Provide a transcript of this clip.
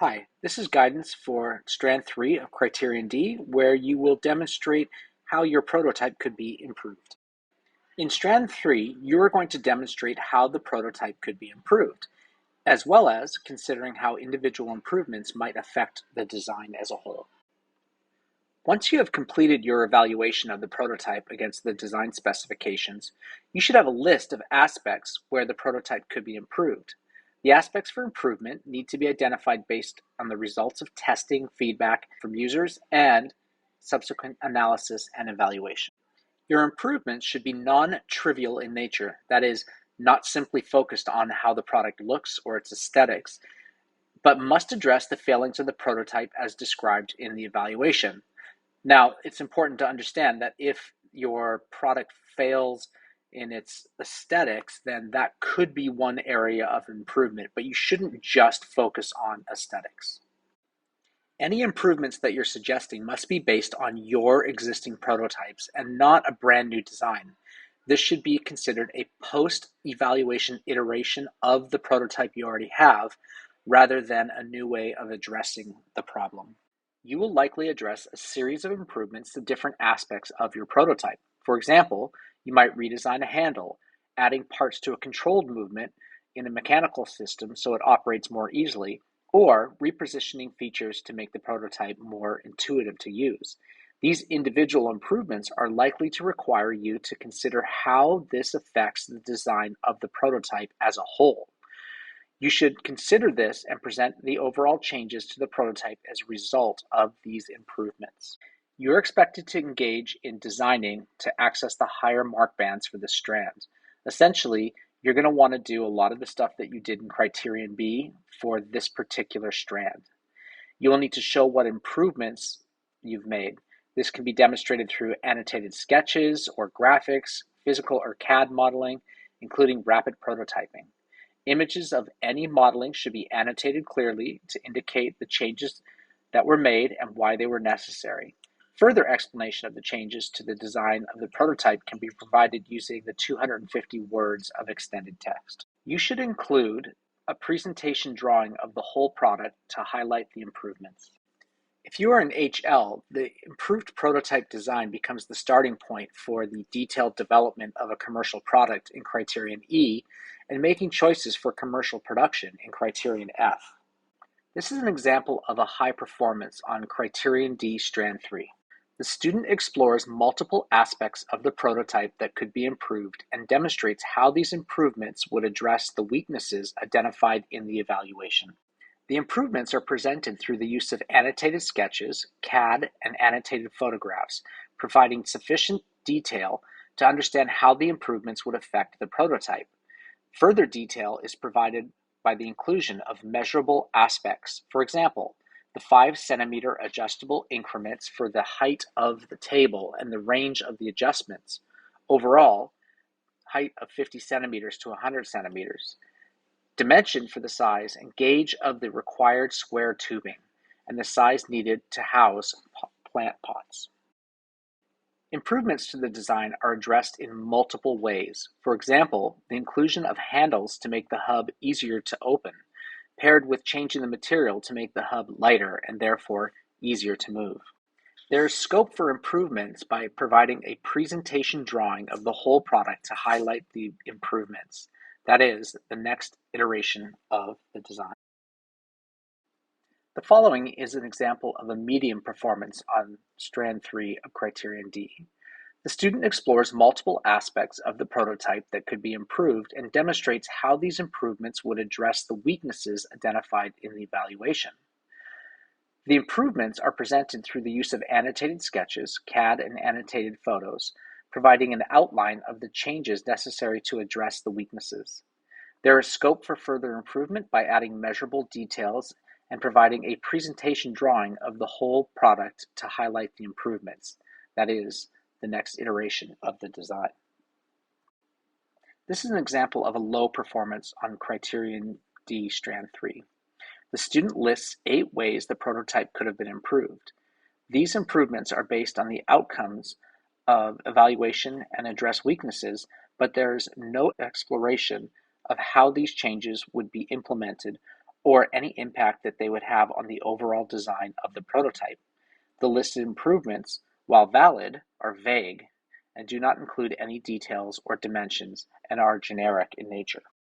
Hi, this is guidance for Strand 3 of Criterion D, where you will demonstrate how your prototype could be improved. In Strand 3, you are going to demonstrate how the prototype could be improved, as well as considering how individual improvements might affect the design as a whole. Once you have completed your evaluation of the prototype against the design specifications, you should have a list of aspects where the prototype could be improved. The aspects for improvement need to be identified based on the results of testing, feedback from users, and subsequent analysis and evaluation. Your improvements should be non-trivial in nature, that is, not simply focused on how the product looks or its aesthetics, but must address the failings of the prototype as described in the evaluation. Now, it's important to understand that if your product fails in its aesthetics, then that could be one area of improvement, but you shouldn't just focus on aesthetics. Any improvements that you're suggesting must be based on your existing prototypes and not a brand new design. This should be considered a post-evaluation iteration of the prototype you already have, rather than a new way of addressing the problem. You will likely address a series of improvements to different aspects of your prototype. For example, you might redesign a handle, adding parts to a controlled movement in a mechanical system so it operates more easily, or repositioning features to make the prototype more intuitive to use. These individual improvements are likely to require you to consider how this affects the design of the prototype as a whole. You should consider this and present the overall changes to the prototype as a result of these improvements. You're expected to engage in designing to access the higher mark bands for the strand. Essentially, you're going to want to do a lot of the stuff that you did in Criterion B for this particular strand. You will need to show what improvements you've made. This can be demonstrated through annotated sketches or graphics, physical or CAD modeling, including rapid prototyping. Images of any modeling should be annotated clearly to indicate the changes that were made and why they were necessary. Further explanation of the changes to the design of the prototype can be provided using the 250 words of extended text. You should include a presentation drawing of the whole product to highlight the improvements. If you are an HL, the improved prototype design becomes the starting point for the detailed development of a commercial product in Criterion E and making choices for commercial production in Criterion F. This is an example of a high performance on Criterion D Strand 3. The student explores multiple aspects of the prototype that could be improved and demonstrates how these improvements would address the weaknesses identified in the evaluation. The improvements are presented through the use of annotated sketches, CAD, and annotated photographs, providing sufficient detail to understand how the improvements would affect the prototype. Further detail is provided by the inclusion of measurable aspects. For example, the 5 centimeter adjustable increments for the height of the table and the range of the adjustments. Overall, height of 50 centimeters to 100 centimeters. Dimension for the size and gauge of the required square tubing, and the size needed to house plant pots. Improvements to the design are addressed in multiple ways. For example, the inclusion of handles to make the hub easier to open, paired with changing the material to make the hub lighter and therefore easier to move. There is scope for improvements by providing a presentation drawing of the whole product to highlight the improvements. That is, the next iteration of the design. The following is an example of a medium performance on Strand 3 of Criterion D. The student explores multiple aspects of the prototype that could be improved and demonstrates how these improvements would address the weaknesses identified in the evaluation. The improvements are presented through the use of annotated sketches, CAD, and annotated photos, providing an outline of the changes necessary to address the weaknesses. There is scope for further improvement by adding measurable details and providing a presentation drawing of the whole product to highlight the improvements, that is, the next iteration of the design. This is an example of a low performance on Criterion D Strand 3. The student lists 8 ways the prototype could have been improved. These improvements are based on the outcomes of evaluation and address weaknesses, but there's no exploration of how these changes would be implemented or any impact that they would have on the overall design of the prototype. The listed improvements, while valid, are vague and do not include any details or dimensions and are generic in nature.